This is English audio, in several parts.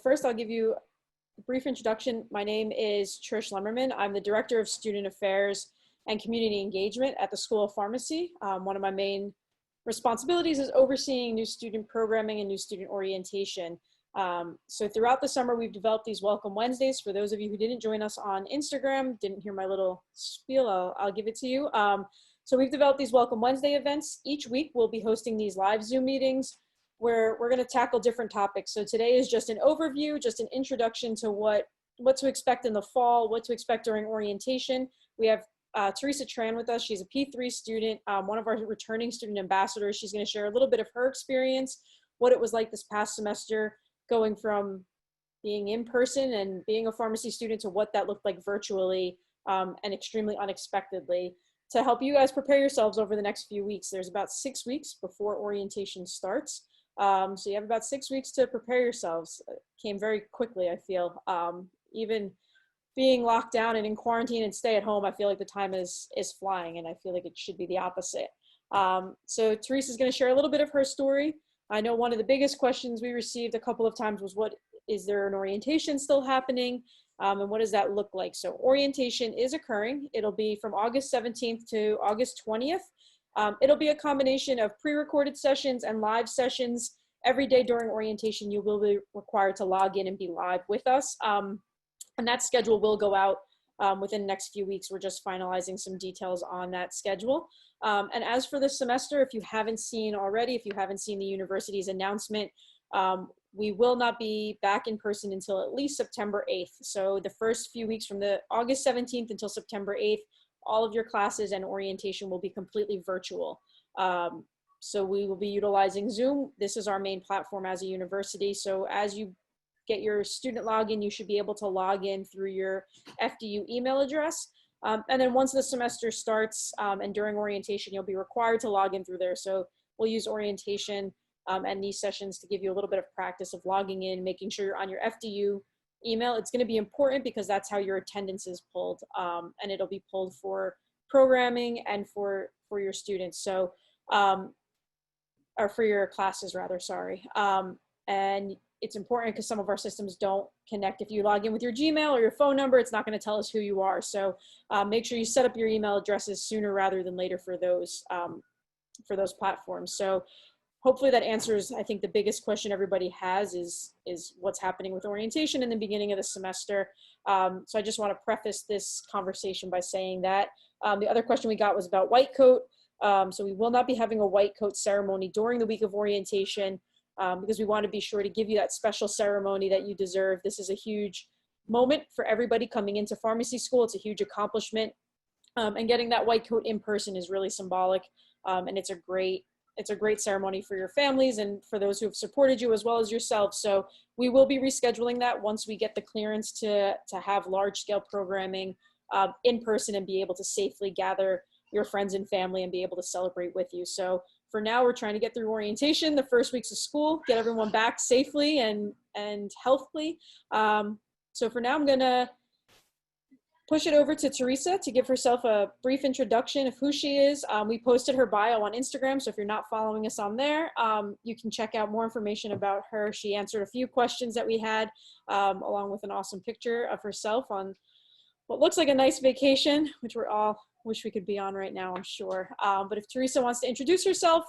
first I'll give you a brief introduction. My name is Trish Lemmerman. I'm the Director of Student Affairs and Community Engagement at the School of Pharmacy. One of my main responsibilities is overseeing new student programming and new student orientation. So throughout the summer, we've developed these Welcome Wednesdays. For those of you who didn't join us on Instagram, didn't hear my little spiel, I'll give it to you. So we've developed these Welcome Wednesday events. Each week, we'll be hosting these live Zoom meetings where we're gonna tackle different topics. So today is just an overview, just an introduction to what to expect in the fall, what to expect during orientation. We have Teresa Tran with us. She's a P3 student, one of our returning student ambassadors. She's gonna share a little bit of her experience, what it was like this past semester, going from being in person and being a pharmacy student to what that looked like virtually and extremely unexpectedly, to help you guys prepare yourselves over the next few weeks. There's about 6 weeks before orientation starts. So you have about 6 weeks to prepare yourselves. It came very quickly, I feel. Even being locked down and in quarantine and stay at home, I feel like the time is flying, and I feel like it should be the opposite. So Teresa's gonna share a little bit of her story. I know one of the biggest questions we received a couple of times was, is there an orientation still happening? And what does that look like? So orientation is occurring. It'll be from August 17th to August 20th. It'll be a combination of pre-recorded sessions and live sessions. Every day during orientation, you will be required to log in and be live with us. And that schedule will go out within the next few weeks. We're just finalizing some details on that schedule. And as for this semester, if you haven't seen already, if you haven't seen the university's announcement, we will not be back in person until at least September 8th. So the first few weeks from the August 17th until September 8th, all of your classes and orientation will be completely virtual. So we will be utilizing Zoom. This is our main platform as a university. So as you get your student login, you should be able to log in through your FDU email address. And then once the semester starts and during orientation, you'll be required to log in through there. So we'll use orientation and these sessions to give you a little bit of practice of logging in, making sure you're on your FDU email. It's gonna be important because that's how your attendance is pulled, and it'll be pulled for programming and for your students. So, or for your classes rather, sorry. And it's important because some of our systems don't connect. If you log in with your Gmail or your phone number, it's not gonna tell us who you are. So make sure you set up your email addresses sooner rather than later for those platforms. So hopefully that answers, I think, the biggest question everybody has is what's happening with orientation in the beginning of the semester. So I just want to preface this conversation by saying that. The other question we got was about white coat. So we will not be having a white coat ceremony during the week of orientation because we want to be sure to give you that special ceremony that you deserve. This is a huge moment for everybody coming into pharmacy school. It's a huge accomplishment. And getting that white coat in person is really symbolic. And it's a great ceremony for your families and for those who have supported you as well as yourself. So we will be rescheduling that once we get the clearance to have large scale programming in person and be able to safely gather your friends and family and be able to celebrate with you. So for now, we're trying to get through orientation, the first weeks of school, get everyone back safely and healthily. So for now, I'm gonna push it over to Teresa to give herself a brief introduction of who she is. We posted her bio on Instagram, so if you're not following us on there, you can check out more information about her. She answered a few questions that we had, along with an awesome picture of herself on what looks like a nice vacation, which we're all wish we could be on right now, I'm sure. But if Teresa wants to introduce herself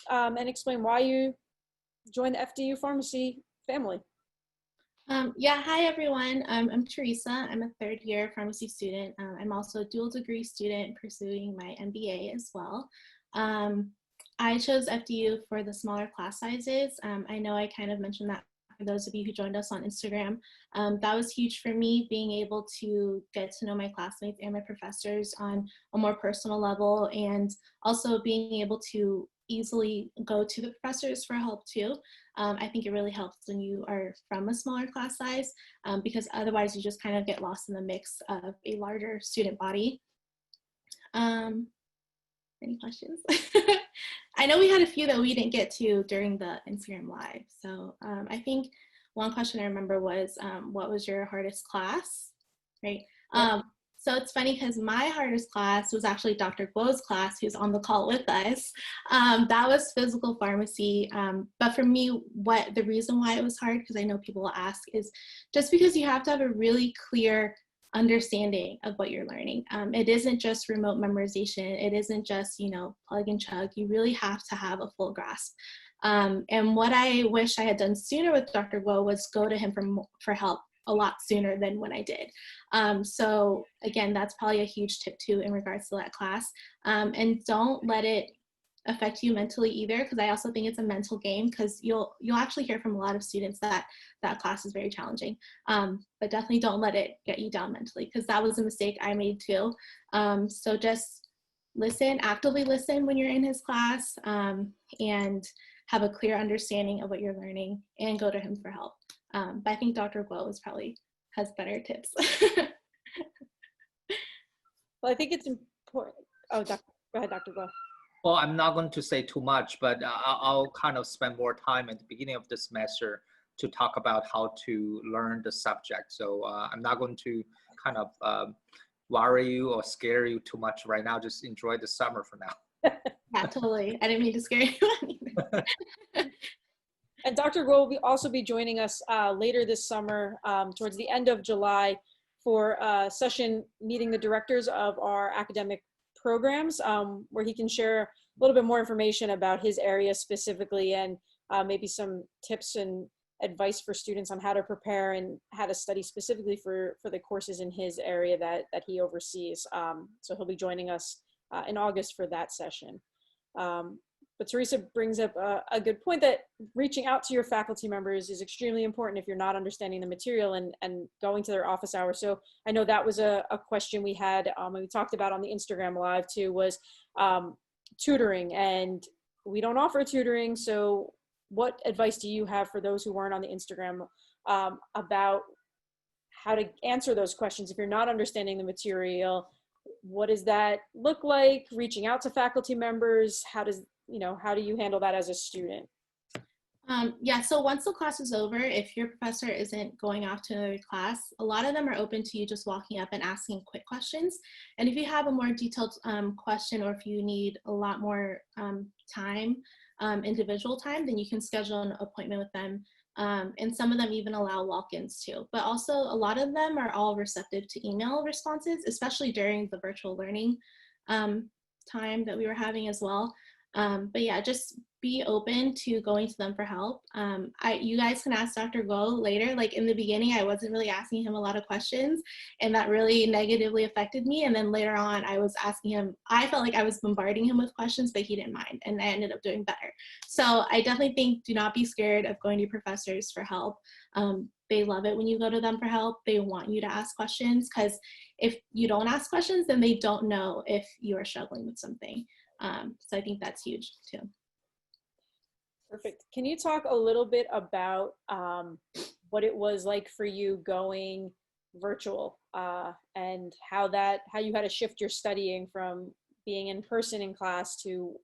and explain why you joined the FDU Pharmacy family. Yeah, hi everyone. I'm Teresa. I'm a third-year pharmacy student. I'm also a dual degree student pursuing my MBA as well. I chose FDU for the smaller class sizes. I know I kind of mentioned that for those of you who joined us on Instagram. That was huge for me, being able to get to know my classmates and my professors on a more personal level, and also being able to easily go to the professors for help too. I think it really helps when you are from a smaller class size because otherwise you just kind of get lost in the mix of a larger student body. Any questions? I know we had a few that we didn't get to during the Instagram live. So I think one question I remember was, what was your hardest class, right? So it's funny because my hardest class was actually Dr. Guo's class, who's on the call with us. That was physical pharmacy. But for me, the reason why it was hard, because I know people will ask, is just because you have to have a really clear understanding of what you're learning. It isn't just remote memorization. It isn't just, plug and chug. You really have to have a full grasp. And what I wish I had done sooner with Dr. Guo was go to him for help a lot sooner than when I did. So again, that's probably a huge tip too in regards to that class. And don't let it affect you mentally either, because I also think it's a mental game, because you'll actually hear from a lot of students that class is very challenging. But definitely don't let it get you down mentally, because that was a mistake I made too. So just actively listen when you're in his class, and have a clear understanding of what you're learning, and go to him for help. But I think Dr. Guo has better tips. Well, I think it's important. Oh, go ahead, Dr. Guo. Well, I'm not going to say too much, but I'll kind of spend more time at the beginning of the semester to talk about how to learn the subject. So I'm not going to kind of worry you or scare you too much right now. Just enjoy the summer for now. Yeah, totally. I didn't mean to scare you either. And Dr. Guo will also be joining us later this summer, towards the end of July, for a session meeting the directors of our academic programs, where he can share a little bit more information about his area specifically, and maybe some tips and advice for students on how to prepare and how to study specifically for the courses in his area that he oversees. So he'll be joining us in August for that session. But Teresa brings up a good point, that reaching out to your faculty members is extremely important if you're not understanding the material, and going to their office hours. So I know that was a question we had, and we talked about on the Instagram Live too, was tutoring, and we don't offer tutoring. So what advice do you have for those who weren't on the Instagram about how to answer those questions if you're not understanding the material? What does that look like? Reaching out to faculty members, how do you handle that as a student? Yeah, so once the class is over, if your professor isn't going off to another class, a lot of them are open to you just walking up and asking quick questions. And if you have a more detailed question, or if you need a lot more time, individual time, then you can schedule an appointment with them. And some of them even allow walk-ins too. But also a lot of them are all receptive to email responses, especially during the virtual learning time that we were having as well. But yeah, just be open to going to them for help. You guys can ask Dr. Guo later. Like in the beginning, I wasn't really asking him a lot of questions, and that really negatively affected me. And then later on, I was asking him, I felt like I was bombarding him with questions, but he didn't mind, and I ended up doing better. So I definitely think, do not be scared of going to professors for help. They love it when you go to them for help. They want you to ask questions, because if you don't ask questions, then they don't know if you are struggling with something. So I think that's huge too. Perfect. Can you talk a little bit about what it was like for you going virtual, and how you had to shift your studying from being in person in class to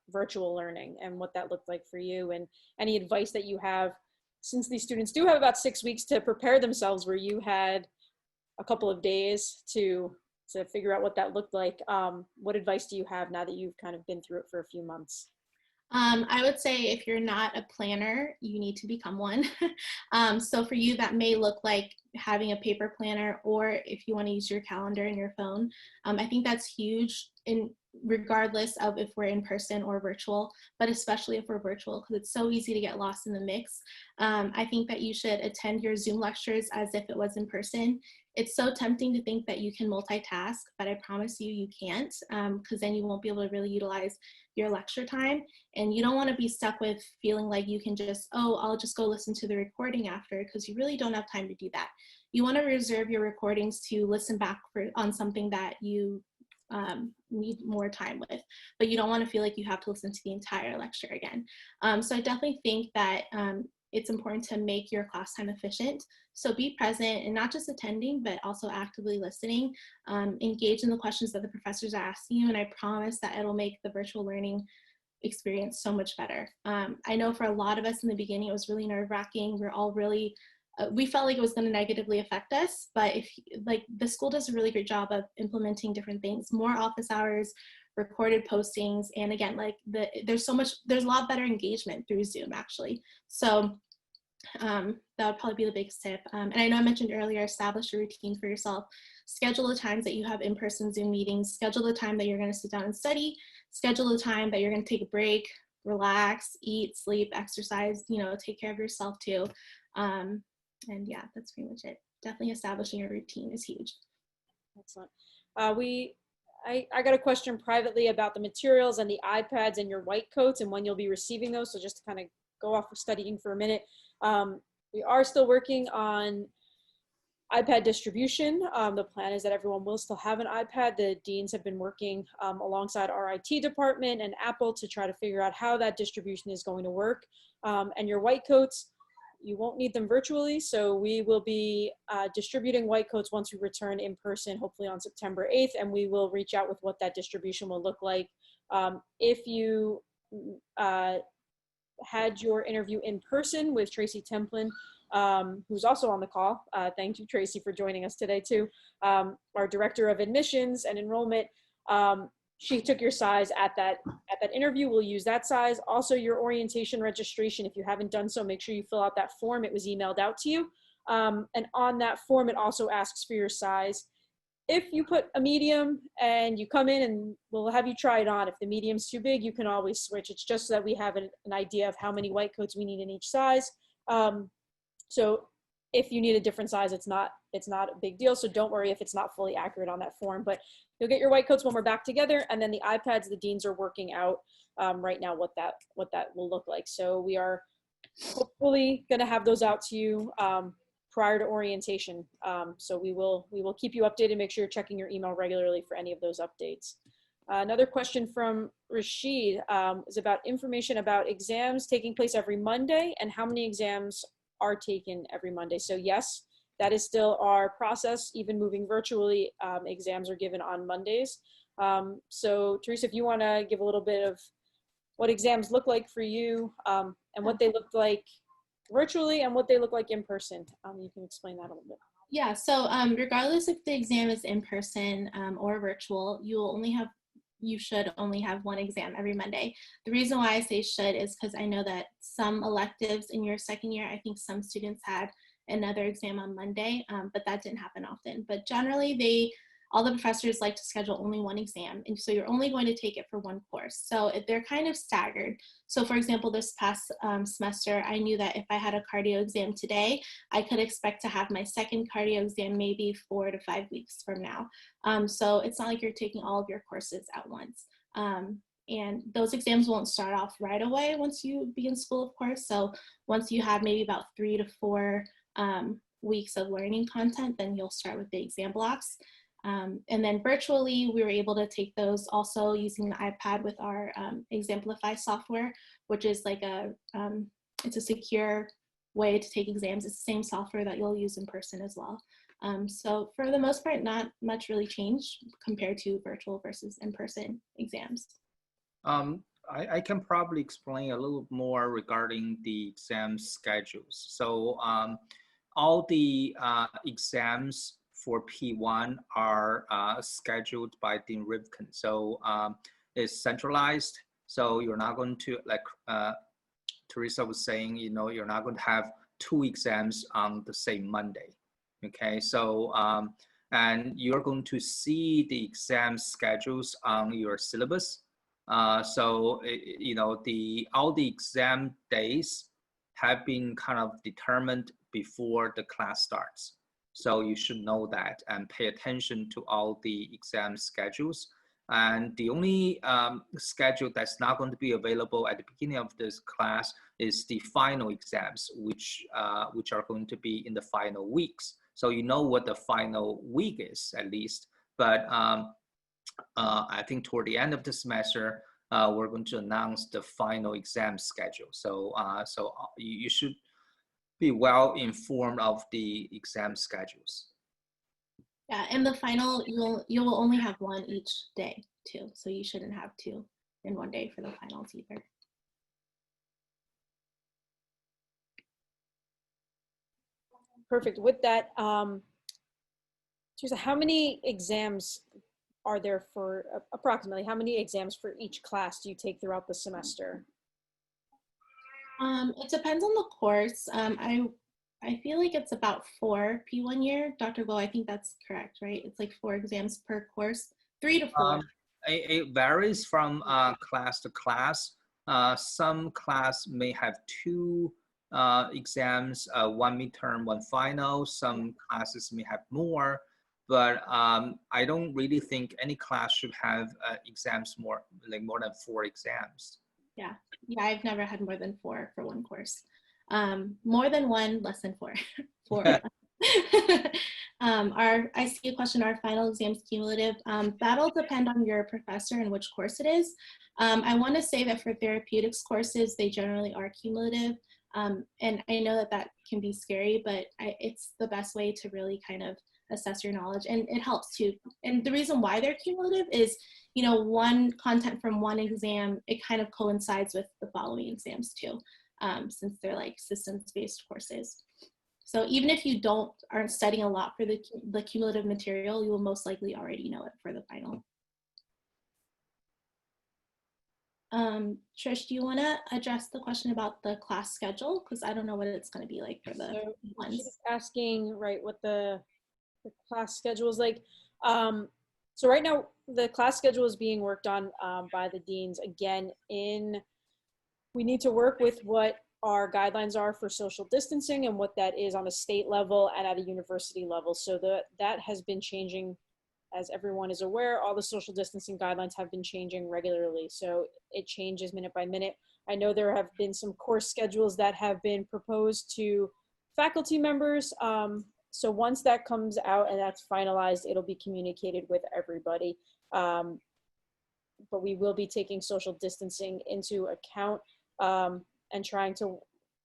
virtual learning, and what that looked like for you, and any advice that you have, since these students do have about 6 weeks to prepare themselves, where you had a couple of days to figure out what that looked like. What advice do you have now that you've kind of been through it for a few months? I would say if you're not a planner, you need to become one. So for you, that may look like having a paper planner, or if you want to use your calendar in your phone. I think that's huge, regardless of if we're in person or virtual, but especially if we're virtual, because it's so easy to get lost in the mix. I think that you should attend your Zoom lectures as if it was in person. It's so tempting to think that you can multitask, but I promise you, you can't, because then you won't be able to really utilize your lecture time. And you don't want to be stuck with feeling like you can just, I'll just go listen to the recording after, because you really don't have time to do that. You want to reserve your recordings to listen back on something that you need more time with, but you don't want to feel like you have to listen to the entire lecture again. So I definitely think that it's important to make your class time efficient. So be present, and not just attending, but also actively listening. Engage in the questions that the professors are asking you, and I promise that it'll make the virtual learning experience so much better. I know for a lot of us in the beginning, it was really nerve-wracking. We're all really we felt like it was going to negatively affect us. But if like the school does a really great job of implementing different things, more office hours, recorded postings, and again, like there's a lot better engagement through Zoom actually. So that would probably be the biggest tip. And I know I mentioned earlier, establish a routine for yourself. Schedule the times that you have in-person Zoom meetings. Schedule the time that you're going to sit down and study. Schedule the time that you're going to take a break, relax, eat, sleep, exercise, take care of yourself too. And yeah, that's pretty much it. Definitely establishing a routine is huge. Excellent. I got a question privately about the materials and the iPads and your white coats and when you'll be receiving those. So just to kind of go off of studying for a minute. We are still working on iPad distribution. The plan is that everyone will still have an iPad. The deans have been working alongside our IT department and Apple to try to figure out how that distribution is going to work. And your white coats, you won't need them virtually. So we will be distributing white coats once we return in person, hopefully on September 8th, and we will reach out with what that distribution will look like. If you had your interview in person with Tracy Templin, who's also on the call. Thank you, Tracy, for joining us today too. Our Director of Admissions and Enrollment. She took your size at that interview. We'll use that size. Also, your orientation registration, if you haven't done so, make sure you fill out that form. It was emailed out to you. And on that form, it also asks for your size. If you put a medium and you come in and we'll have you try it on, if the medium's too big, you can always switch. It's just so that we have an idea of how many white coats we need in each size. So if you need a different size, it's not a big deal. So don't worry if it's not fully accurate on that form, but you'll get your white coats when we're back together. And then the iPads, the deans are working out right now what that will look like. So we are hopefully going to have those out to you prior to orientation. So we will keep you updated. Make sure you're checking your email regularly for any of those updates. Another question from Rashid is about information about exams taking place every Monday and how many exams are taken every Monday. So yes, that is still our process. Even moving virtually, exams are given on Mondays. So Teresa, if you want to give a little bit of what exams look like for you and what they look like virtually and what they look like in person. You can explain that a little bit. Yeah, so regardless if the exam is in person or virtual, you should only have one exam every Monday. The reason why I say should is because I know that some electives in your second year, I think some students had another exam on Monday, but that didn't happen often. But generally, all the professors like to schedule only one exam. And so you're only going to take it for one course. So they're kind of staggered. So for example, this past semester, I knew that if I had a cardio exam today, I could expect to have my second cardio exam maybe 4 to 5 weeks from now. So it's not like you're taking all of your courses at once. And those exams won't start off right away once you begin school, of course. So once you have maybe about 3 to 4 weeks of learning content, then you'll start with the exam blocks. And then virtually, we were able to take those also using the iPad with our Exemplify software, which is like it's a secure way to take exams. It's the same software that you'll use in person as well. So for the most part, not much really changed compared to virtual versus in-person exams. I can probably explain a little more regarding the exam schedules. So all the exams for P1 are scheduled by Dean Rivkin. So it's centralized. So you're not going to, like Teresa was saying, you're not going to have 2 exams on the same Monday. Okay, so and you're going to see the exam schedules on your syllabus. So all the exam days have been kind of determined before the class starts. So you should know that and pay attention to all the exam schedules. And the only schedule that's not going to be available at the beginning of this class is the final exams, which are going to be in the final weeks. So you know what the final week is at least. But I think toward the end of the semester, we're going to announce the final exam schedule. So you should be well informed of the exam schedules. Yeah, and the final, you will only have one each day too. So you shouldn't have 2 in one day for the finals either. Perfect. With that, Teresa, how many exams are there for, approximately, how many exams for each class do you take throughout the semester? It depends on the course. I feel like it's about 4 P1 year. Dr. Guo, I think that's correct, right? It's like 4 exams per course, 3 to 4. It varies from class to class. Some class may have 2 exams, 1 midterm, 1 final. Some classes may have more, but I don't really think any class should have exams more than 4 exams. Yeah, I've never had more than 4 for one course. More than 1, less than 4. 4. I see a question, are final exams cumulative? That'll depend on your professor and which course it is. I want to say that for therapeutics courses, they generally are cumulative. And I know that can be scary, but it's the best way to really kind of assess your knowledge, and it helps too. And the reason why they're cumulative is, one content from one exam, it kind of coincides with the following exams too, since they're like systems-based courses. So even if you aren't studying a lot for the cumulative material, you will most likely already know it for the final. Trish, do you want to address the question about the class schedule? Because I don't know what it's going to be like for the ones. She's asking, right, what the class schedule is like. So right now, the class schedule is being worked on by the deans. Again, we need to work with what our guidelines are for social distancing and what that is on a state level and at a university level. So that has been changing. As everyone is aware, all the social distancing guidelines have been changing regularly. So it changes minute by minute. I know there have been some course schedules that have been proposed to faculty members. So once that comes out and that's finalized, it'll be communicated with everybody. But we will be taking social distancing into account and trying to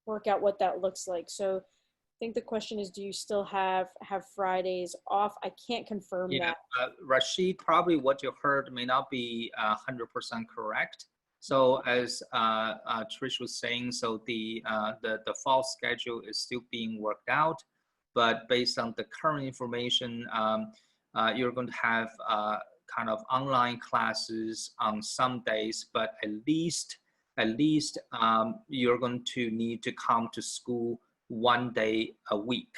work out what that looks like. So I think the question is, do you still have Fridays off? I can't confirm that. Rashid, probably what you heard may not be 100% correct. So as Trish was saying, so the fall schedule is still being worked out, but based on the current information, you're going to have kind of online classes on some days, but at least you're going to need to come to school 1 day a week,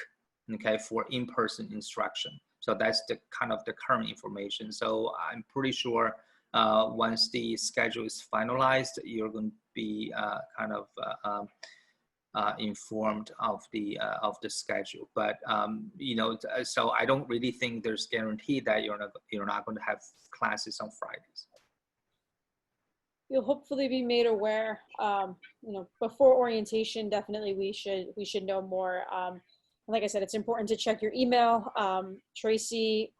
okay, for in-person instruction. So that's the kind of the current information. So I'm pretty sure once the schedule is finalized, you're going to be kind of informed of the schedule. But so I don't really think there's guarantee that you're not going to have classes on Fridays. You'll hopefully be made aware, before orientation. Definitely we should know more. Like I said, it's important to check your email. Tracy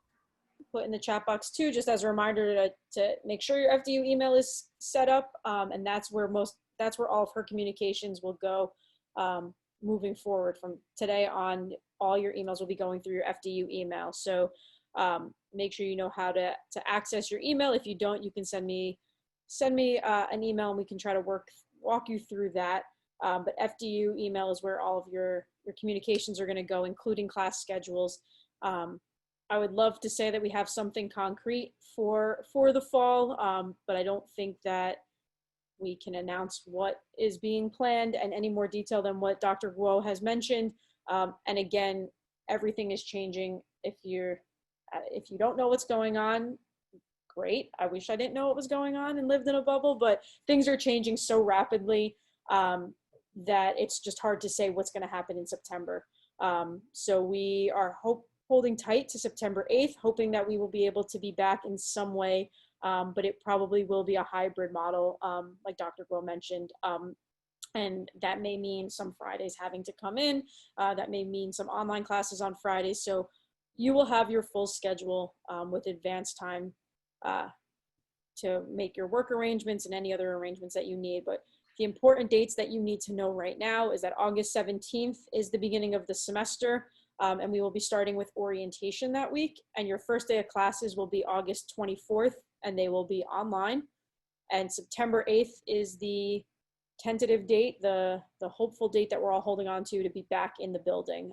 put in the chat box too, just as a reminder to make sure your FDU email is set up. And that's where all of her communications will go moving forward. From today on, all your emails will be going through your FDU email. So make sure you know how to access your email. If you don't, you can send me an email and we can try to walk you through that. But FDU email is where all of your communications are going to go, including class schedules. I would love to say that we have something concrete for the fall, but I don't think that we can announce what is being planned and any more detail than what Dr. Guo has mentioned. And again, everything is changing. If you don't know what's going on, great. I wish I didn't know what was going on and lived in a bubble, but things are changing so rapidly that it's just hard to say what's going to happen in September. So we are holding tight to September 8th, hoping that we will be able to be back in some way, but it probably will be a hybrid model, like Dr. Guo mentioned. And that may mean some Fridays having to come in. That may mean some online classes on Fridays. So you will have your full schedule with advance time to make your work arrangements and any other arrangements that you need. But the important dates that you need to know right now is that August 17th is the beginning of the semester, and we will be starting with orientation that week. And your first day of classes will be August 24th, and they will be online. And September 8th is the tentative date, the hopeful date that we're all holding on to be back in the building.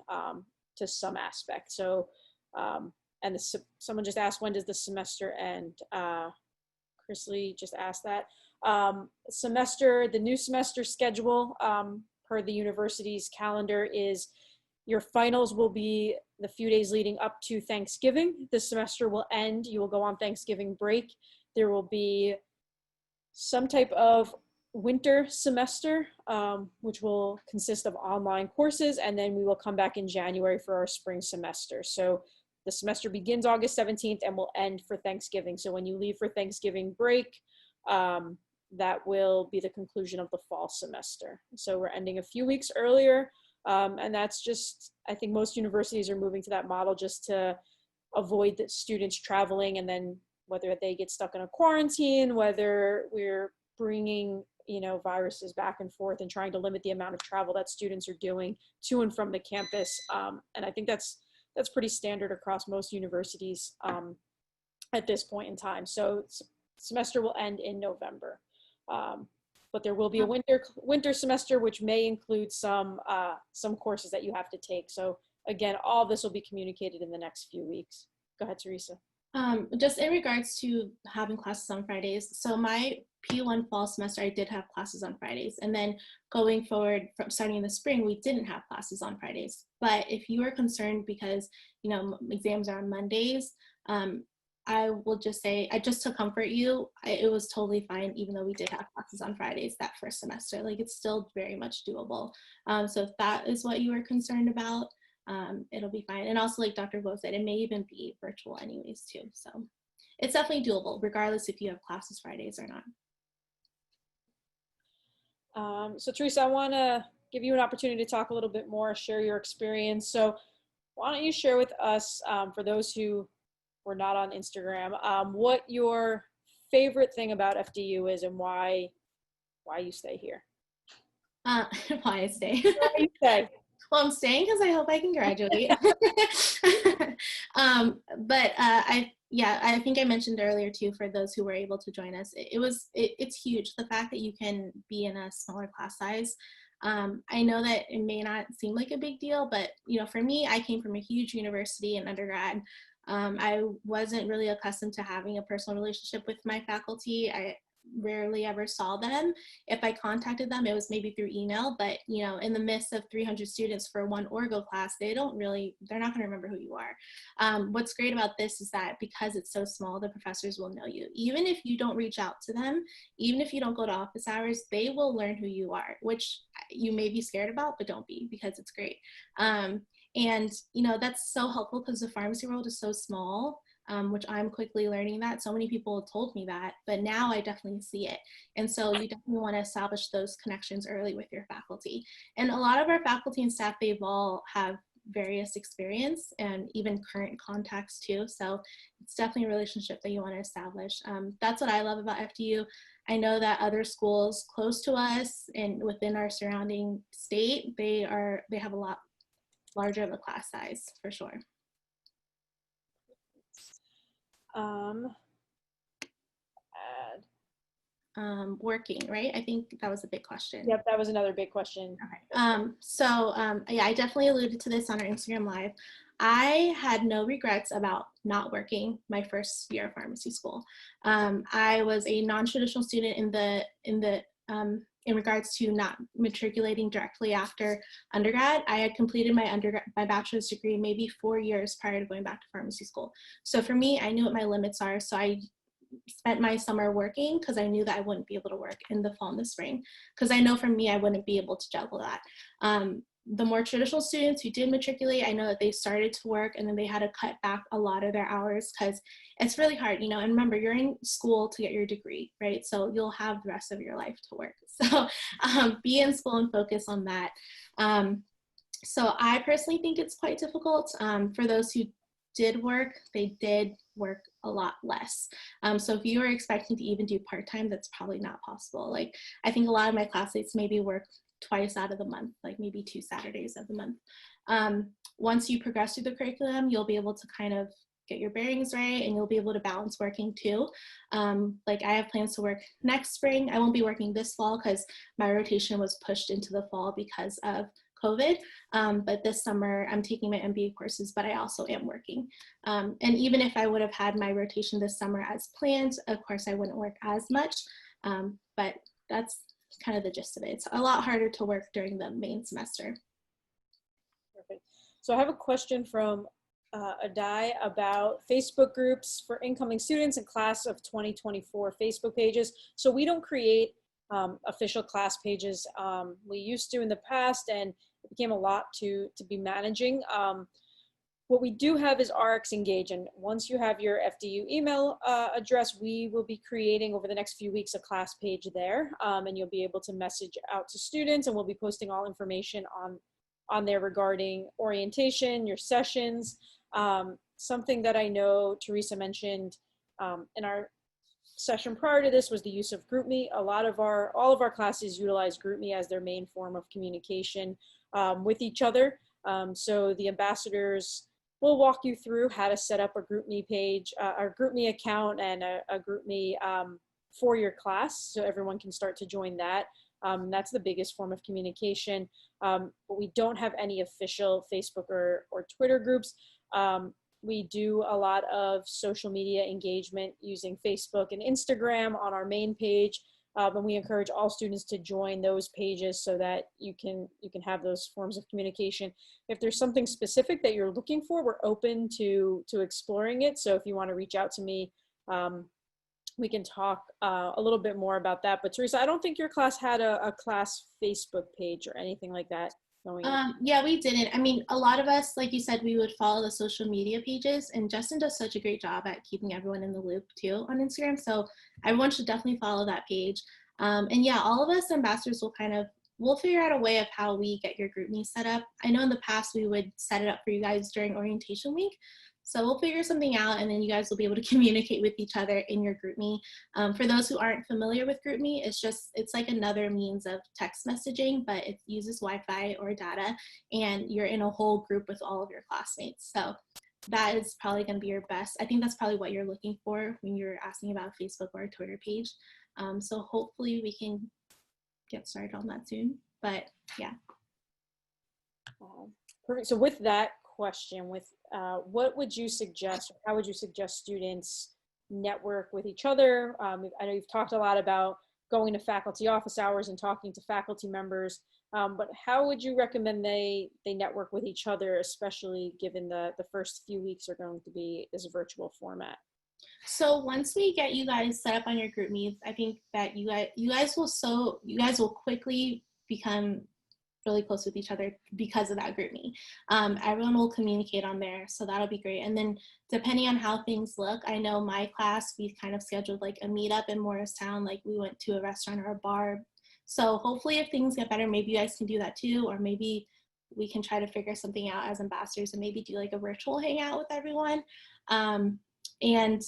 to some aspect. So, and someone just asked, when does the semester end? Chris Lee just asked that. The new semester schedule per the university's calendar is your finals will be the few days leading up to Thanksgiving. The semester will end. You will go on Thanksgiving break. There will be some type of winter semester, which will consist of online courses, and then we will come back in January for our spring semester. So the semester begins August 17th and will end for Thanksgiving. So when you leave for Thanksgiving break, that will be the conclusion of the fall semester. So we're ending a few weeks earlier, and that's just, I think most universities are moving to that model just to avoid the students traveling, and then whether they get stuck in a quarantine, whether we're bringing viruses back and forth and trying to limit the amount of travel that students are doing to and from the campus. And I think that's pretty standard across most universities at this point in time. So semester will end in November. But there will be a winter semester, which may include some courses that you have to take. So again, all this will be communicated in the next few weeks. Go ahead, Teresa. Just in regards to having classes on Fridays, so my P1 fall semester, I did have classes on Fridays. And then going forward, from starting in the spring, we didn't have classes on Fridays. But if you are concerned because, exams are on Mondays, I will just say, just to comfort you, it was totally fine, even though we did have classes on Fridays that first semester. Like, it's still very much doable. So if that is what you were concerned about, it'll be fine. And also, like Dr. Vo said, it may even be virtual anyways too. So it's definitely doable, regardless if you have classes Fridays or not. So Teresa, I want to give you an opportunity to talk a little bit more, share your experience. So why don't you share with us, for those who were not on Instagram, what your favorite thing about FDU is and why you stay here? Why I stay? Why you stay? Well, I'm staying because I hope I can graduate. I think I mentioned earlier too, for those who were able to join us, it's huge. The fact that you can be in a smaller class size. I know that it may not seem like a big deal, but for me, I came from a huge university in undergrad. I wasn't really accustomed to having a personal relationship with my faculty. I rarely ever saw them. If I contacted them, it was maybe through email, but in the midst of 300 students for one Orgo class, they're not going to remember who you are. What's great about this is that because it's so small, the professors will know you. Even if you don't reach out to them, even if you don't go to office hours, they will learn who you are, which you may be scared about, but don't be, because it's great. And that's so helpful because the pharmacy world is so small. Which I'm quickly learning that. So many people have told me that, but now I definitely see it. And so you definitely want to establish those connections early with your faculty. And a lot of our faculty and staff, they've all have various experience and even current contacts too. So it's definitely a relationship that you want to establish. That's what I love about FDU. I know that other schools close to us and within our surrounding state, they have a lot larger of a class size for sure. Working, right? I think that was a big question. Yep, that was another big question. Okay. I definitely alluded to this on our Instagram Live. I had no regrets about not working my first year of pharmacy school. I was a non-traditional student in regards to not matriculating directly after undergrad. I had completed my bachelor's degree maybe 4 years prior to going back to pharmacy school. So for me, I knew what my limits are. So I spent my summer working because I knew that I wouldn't be able to work in the fall and the spring. Because I know for me, I wouldn't be able to juggle that. The more traditional students who did matriculate, I know that they started to work and then they had to cut back a lot of their hours because it's really hard, and remember, you're in school to get your degree, right? So you'll have the rest of your life to work. So be in school and focus on that. So I personally think it's quite difficult. For those who did work, they did work a lot less. So if you are expecting to even do part-time, that's probably not possible. Like, I think a lot of my classmates maybe work twice out of the month, like maybe 2 Saturdays of the month. Once you progress through the curriculum, you'll be able to kind of get your bearings right, and you'll be able to balance working too. Like, I have plans to work next spring. I won't be working this fall because my rotation was pushed into the fall because of COVID. But this summer I'm taking my MBA courses, but I also am working. And even if I would have had my rotation this summer as planned, of course I wouldn't work as much. But that's kind of the gist of it. It's a lot harder to work during the main semester. Perfect. So I have a question from Adai about Facebook groups for incoming students and class of 2024 Facebook pages. So we don't create official class pages. We used to in the past, and it became a lot to be managing. What we do have is RX Engage, and once you have your FDU email address, we will be creating over the next few weeks a class page there, and you'll be able to message out to students, and we'll be posting all information on there regarding orientation, your sessions. Something that I know Teresa mentioned in our session prior to this was the use of GroupMe. All of our classes utilize GroupMe as their main form of communication with each other. So the ambassadors will walk you through how to set up a GroupMe page, a GroupMe account, and a GroupMe for your class, so everyone can start to join that. That's the biggest form of communication. But we don't have any official Facebook or Twitter groups. We do a lot of social media engagement using Facebook and Instagram on our main page. And we encourage all students to join those pages so that you can have those forms of communication. If there's something specific that you're looking for, we're open to exploring it. So if you want to reach out to me, we can talk a little bit more about that. But Teresa, I don't think your class had a class Facebook page or anything like that going on. Yeah, we didn't. I mean, a lot of us, like you said, we would follow the social media pages, and Justin does such a great job at keeping everyone in the loop too on Instagram. So everyone should definitely follow that page. And yeah, all of us ambassadors we'll figure out a way of how we get your GroupMe set up. I know in the past we would set it up for you guys during orientation week. So we'll figure something out, and then you guys will be able to communicate with each other in your GroupMe. For those who aren't familiar with GroupMe, it's like another means of text messaging, but it uses Wi-Fi or data, and you're in a whole group with all of your classmates. So that is probably going to be your best. I think that's probably what you're looking for when you're asking about a Facebook or a Twitter page. So hopefully we can get started on that soon. But yeah. Perfect. So with that question, what would you suggest, or how would you suggest students network with each other? I know you've talked a lot about going to faculty office hours and talking to faculty members, but how would you recommend they network with each other, especially given the first few weeks are going to be this virtual format? So once we get you guys set up on your GroupMe, I think that you guys will quickly become really close with each other because of that GroupMe. Everyone will communicate on there, so that'll be great. And then depending on how things look, I know my class, we kind of scheduled like a meetup in Morristown, like we went to a restaurant or a bar. So hopefully if things get better, maybe you guys can do that too, or maybe we can try to figure something out as ambassadors and maybe do like a virtual hangout with everyone. And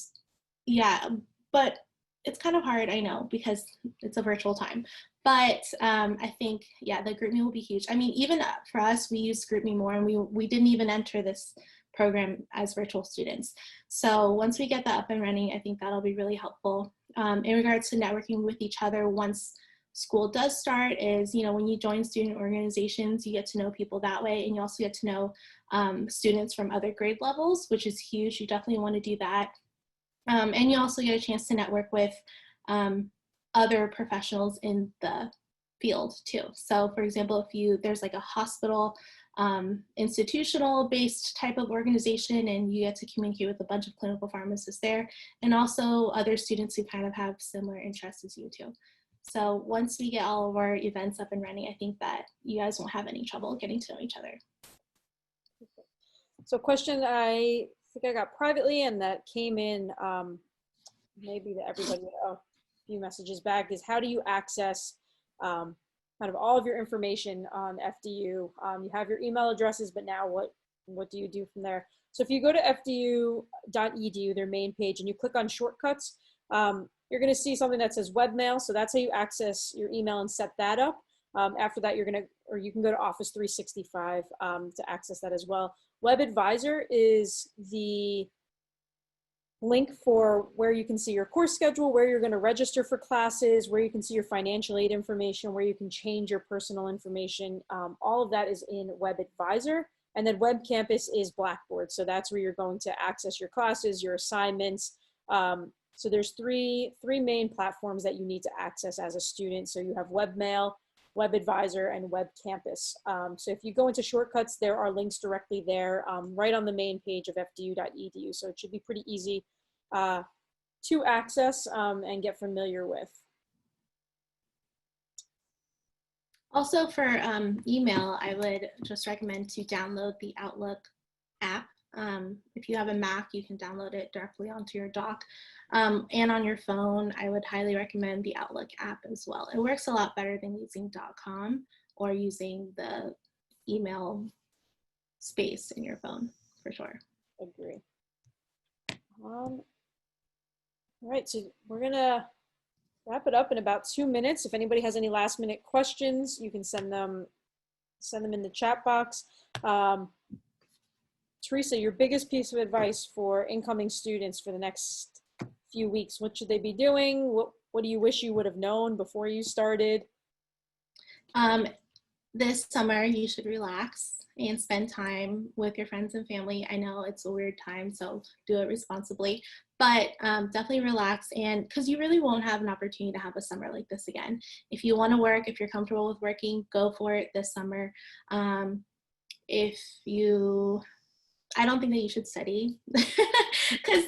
yeah, but it's kind of hard, I know, because it's a virtual time. But I think, yeah, the GroupMe will be huge. I mean, even for us, we use GroupMe more, and we didn't even enter this program as virtual students. So once we get that up and running, I think that'll be really helpful. In regards to networking with each other once school does start is, when you join student organizations, you get to know people that way, and you also get to know students from other grade levels, which is huge. You definitely want to do that. And you also get a chance to network with other professionals in the field too. So for example, there's like a hospital institutional based type of organization, and you get to communicate with a bunch of clinical pharmacists there, and also other students who kind of have similar interests as you too. So once we get all of our events up and running, I think that you guys won't have any trouble getting to know each other. So question I think I got privately and that came in maybe to everybody a few messages back is, how do you access kind of all of your information on FDU? You have your email addresses, but now what do you do from there? So if you go to fdu.edu, their main page, and you click on shortcuts, you're going to see something that says webmail. So that's how you access your email and set that up. After that, you can go to Office 365 to access that as well. Web Advisor is the link for where you can see your course schedule, where you're going to register for classes, where you can see your financial aid information, where you can change your personal information. All of that is in Web Advisor. And then Web Campus is Blackboard. So that's where you're going to access your classes, your assignments. So there's three main platforms that you need to access as a student. So you have Webmail, Web Advisor, and Web Campus. So if you go into shortcuts, there are links directly there, right on the main page of fdu.edu. So it should be pretty easy to access and get familiar with. Also for email, I would just recommend to download the Outlook app. If you have a Mac, you can download it directly onto your dock. And on your phone, I would highly recommend the Outlook app as well. It works a lot better than using .com or using the email space in your phone, for sure. Agree. All right, so we're gonna wrap it up in about 2 minutes. If anybody has any last minute questions, you can send them in the chat box. Teresa, your biggest piece of advice for incoming students for the next few weeks, what should they be doing? What do you wish you would have known before you started? This summer, you should relax and spend time with your friends and family. I know it's a weird time, so do it responsibly, but definitely relax, and because you really won't have an opportunity to have a summer like this again. If you want to work, if you're comfortable with working, go for it this summer. I don't think that you should study because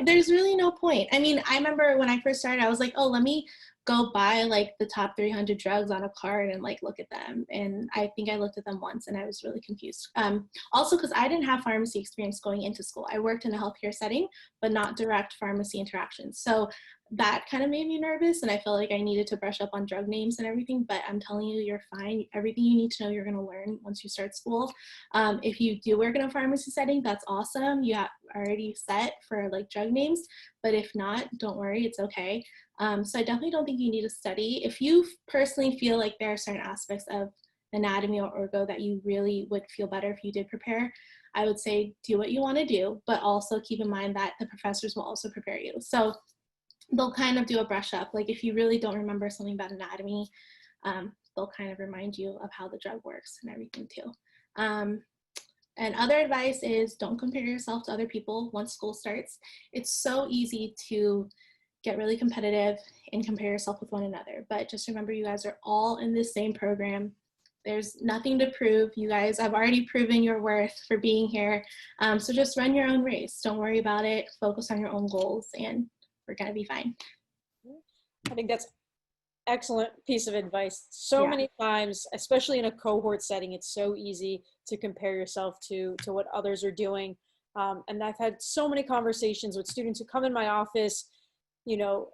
there's really no point. I mean, I remember when I first started, I was like, oh, let me go buy like the top 300 drugs on a card and like look at them. And I think I looked at them once and I was really confused. Also, because I didn't have pharmacy experience going into school. I worked in a healthcare setting, but not direct pharmacy interactions. So that kind of made me nervous, and I felt like I needed to brush up on drug names and everything, but I'm telling you, you're fine. Everything you need to know, you're going to learn once you start school. If you do work in a pharmacy setting, that's awesome. You are already set for like drug names, but if not, don't worry, it's okay. So I definitely don't think you need to study. If you personally feel like there are certain aspects of anatomy or orgo that you really would feel better if you did prepare, I would say do what you want to do, but also keep in mind that the professors will also prepare you. So they'll kind of do a brush up. Like if you really don't remember something about anatomy, they'll kind of remind you of how the drug works and everything too. And other advice is don't compare yourself to other people once school starts. It's so easy to get really competitive and compare yourself with one another. But just remember, you guys are all in this same program. There's nothing to prove. You guys have already proven your worth for being here. So just run your own race. Don't worry about it. Focus on your own goals and we're gonna be fine. I think that's excellent piece of advice. So many times, especially in a cohort setting, it's so easy to compare yourself to what others are doing. And I've had so many conversations with students who come in my office, you know,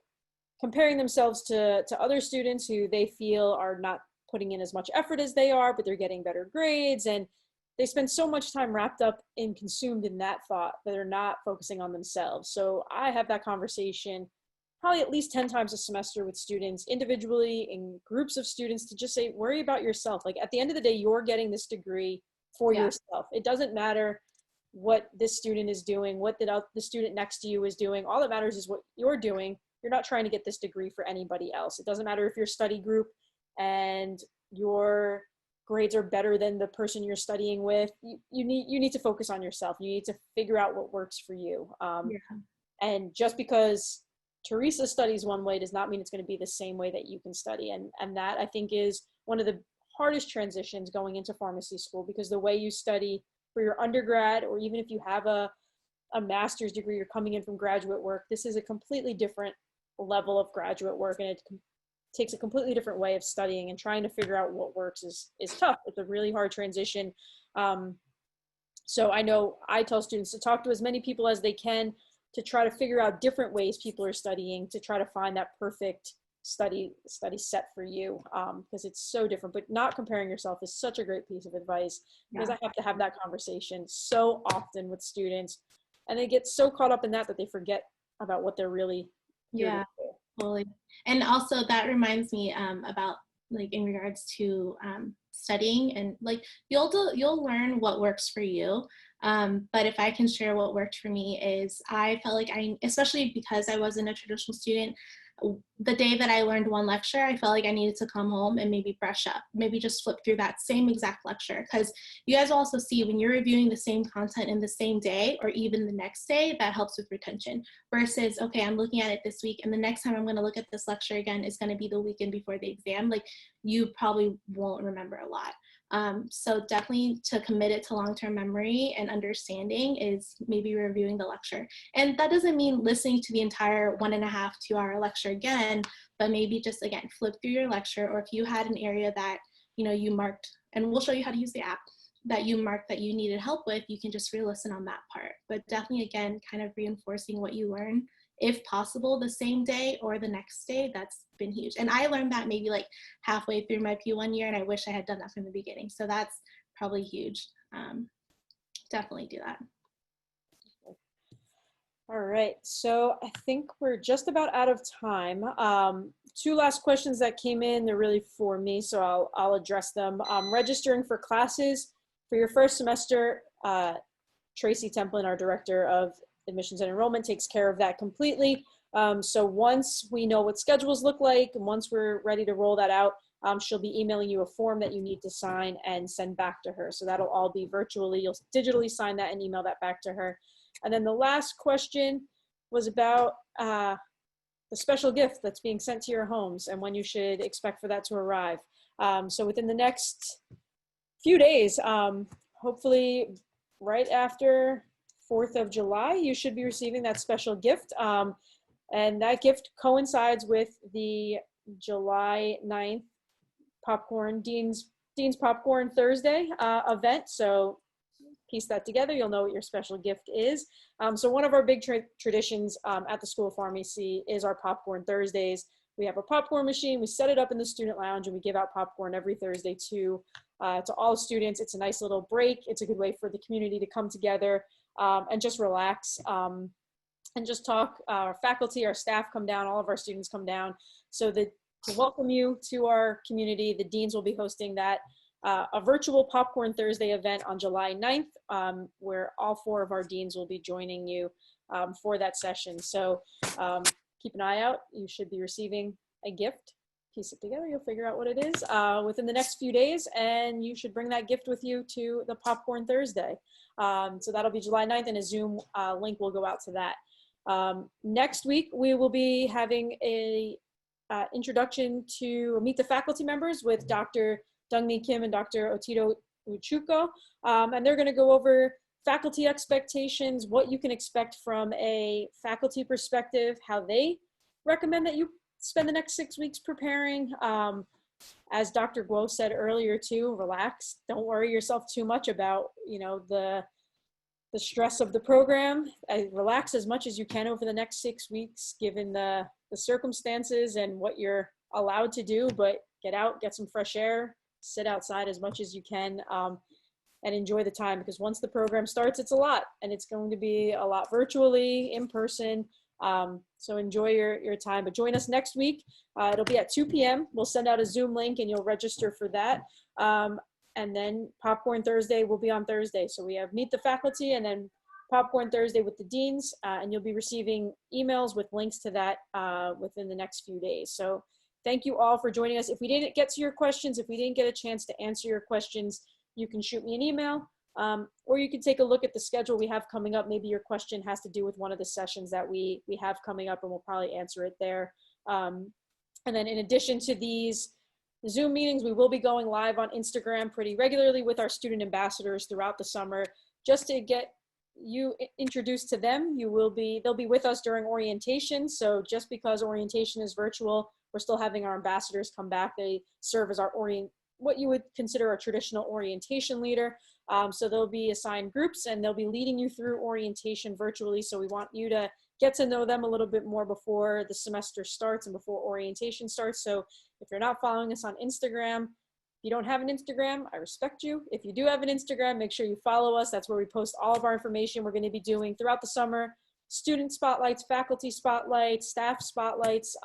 comparing themselves to other students who they feel are not putting in as much effort as they are, but they're getting better grades. And they spend so much time wrapped up and consumed in that thought that they're not focusing on themselves. So I have that conversation probably at least 10 times a semester with students, individually, in groups of students, to just say, worry about yourself. Like at the end of the day, you're getting this degree for yourself. It doesn't matter what this student is doing, what the student next to you is doing. All that matters is what you're doing. You're not trying to get this degree for anybody else. It doesn't matter if your study group and your grades are better than the person you're studying with. You need to focus on yourself. You need to figure out what works for you. And just because Teresa studies one way does not mean it's going to be the same way that you can study. And that, I think, is one of the hardest transitions going into pharmacy school, because the way you study for your undergrad, or even if you have a master's degree, you're coming in from graduate work, this is a completely different level of graduate work, and it takes a completely different way of studying, and trying to figure out what works is tough. It's a really hard transition. So I know I tell students to talk to as many people as they can to try to figure out different ways people are studying, to try to find that perfect study set for you, because it's so different. But not comparing yourself is such a great piece of advice, because I have to have that conversation so often with students, and they get so caught up in that they forget about what they're really here to do. Totally. And also that reminds me about like in regards to studying, and like you'll learn what works for you. But if I can share what worked for me is I felt like especially because I wasn't a traditional student, the day that I learned one lecture, I felt like I needed to come home and maybe brush up, maybe just flip through that same exact lecture. Because you guys will also see when you're reviewing the same content in the same day or even the next day, that helps with retention. Versus, okay, I'm looking at it this week, and the next time I'm going to look at this lecture again is going to be the weekend before the exam. Like, you probably won't remember a lot. So definitely to commit it to long-term memory and understanding is maybe reviewing the lecture. And that doesn't mean listening to the entire 1.5 to 2 hour lecture again, but maybe just, again, flip through your lecture, or if you had an area that, you know, you marked, and we'll show you how to use the app, that you marked that you needed help with, you can just re-listen on that part. But definitely, again, kind of reinforcing what you learn, if possible, the same day or the next day. That's been huge. And I learned that maybe like halfway through my P1 year, and I wish I had done that from the beginning. So that's probably huge. Definitely do that. All right, so I think we're just about out of time. 2 last questions that came in, they're really for me, so I'll address them. Registering for classes for your first semester, Tracy Templin, our Director of Admissions and Enrollment, takes care of that completely. So once we know what schedules look like, and once we're ready to roll that out, she'll be emailing you a form that you need to sign and send back to her. So that'll all be virtually. You'll digitally sign that and email that back to her. And then the last question was about the special gift that's being sent to your homes and when you should expect for that to arrive. So within the next few days, hopefully right after 4th of July, you should be receiving that special gift. And that gift coincides with the July 9th popcorn, Dean's Popcorn Thursday event. So piece that together, you'll know what your special gift is. So one of our big traditions at the School of Pharmacy is our Popcorn Thursdays. We have a popcorn machine, we set it up in the student lounge, and we give out popcorn every Thursday to all students. It's a nice little break. It's a good way for the community to come together and just relax and just talk. Our faculty, our staff come down, all of our students come down. So to welcome you to our community, the deans will be hosting that a virtual Popcorn Thursday event on July 9th, where all 4 of our deans will be joining you for that session. So keep an eye out. You should be receiving a gift. Piece it together, you'll figure out what it is within the next few days, and you should bring that gift with you to the Popcorn Thursday. So that'll be July 9th, and a Zoom link will go out to that. Next week, we will be having a introduction to Meet the Faculty members with Dr. Dungmi Kim and Dr. Otito Uchuko, and they're going to go over faculty expectations, what you can expect from a faculty perspective, how they recommend that you spend the next 6 weeks preparing. As Dr. Guo said earlier too, relax. Don't worry yourself too much about, you know, the stress of the program. Relax as much as you can over the next 6 weeks, given the circumstances and what you're allowed to do, but get out, get some fresh air, sit outside as much as you can, and enjoy the time, because once the program starts, it's a lot, and it's going to be a lot virtually, in person. So enjoy your time, but join us next week. It'll be at 2 p.m. We'll send out a Zoom link and you'll register for that. And then Popcorn Thursday will be on Thursday. So we have Meet the Faculty and then Popcorn Thursday with the deans, and you'll be receiving emails with links to that within the next few days. So thank you all for joining us. If we didn't get to your questions, if we didn't get a chance to answer your questions, you can shoot me an email, or you can take a look at the schedule we have coming up. Maybe your question has to do with one of the sessions that we have coming up, and we'll probably answer it there. And then in addition to these Zoom meetings, we will be going live on Instagram pretty regularly with our student ambassadors throughout the summer, just to get you introduced to them. They'll be with us during orientation. So just because orientation is virtual, we're still having our ambassadors come back. They serve as our what you would consider a traditional orientation leader. So they'll be assigned groups and they'll be leading you through orientation virtually. So we want you to get to know them a little bit more before the semester starts and before orientation starts. So if you're not following us on Instagram, if you don't have an Instagram, I respect you. If you do have an Instagram, make sure you follow us. That's where we post all of our information we're going to be doing throughout the summer. Student spotlights, faculty spotlights, staff spotlights,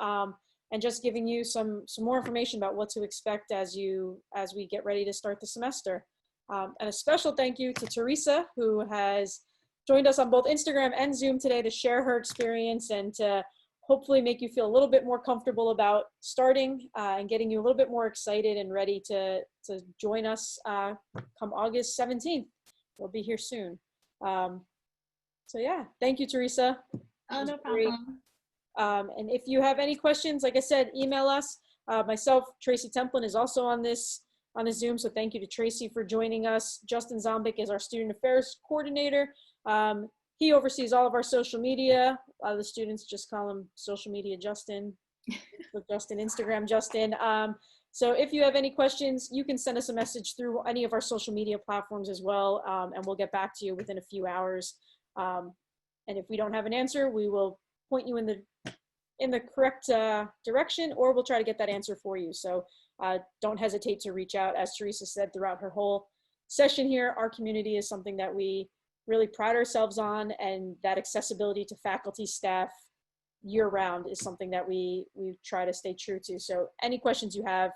and just giving you some more information about what to expect as we get ready to start the semester. And a special thank you to Teresa, who has joined us on both Instagram and Zoom today to share her experience and to hopefully make you feel a little bit more comfortable about starting and getting you a little bit more excited and ready to join us come August 17th. We'll be here soon. So yeah, thank you, Teresa. Oh, no problem. And if you have any questions, like I said, email us. Myself, Tracy Templin, is also on this Zoom, so thank you to Tracy for joining us. Justin Zombik is our Student Affairs Coordinator. He oversees all of our social media. The students just call him Social Media Justin, Justin, Instagram Justin. So if you have any questions, you can send us a message through any of our social media platforms as well, and we'll get back to you within a few hours. And if we don't have an answer, we will point you in the correct direction, or we'll try to get that answer for you. So don't hesitate to reach out. As Teresa said throughout her whole session here, our community is something that we really pride ourselves on, and that accessibility to faculty, staff, year-round is something that we try to stay true to. So any questions you have,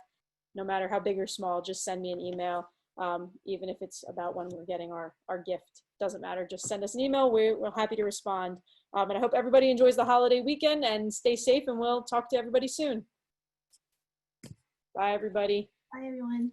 no matter how big or small, just send me an email, even if it's about when we're getting our gift. Doesn't matter, just send us an email. We're happy to respond. And I hope everybody enjoys the holiday weekend and stay safe, and we'll talk to everybody soon. Bye, everybody. Bye, everyone.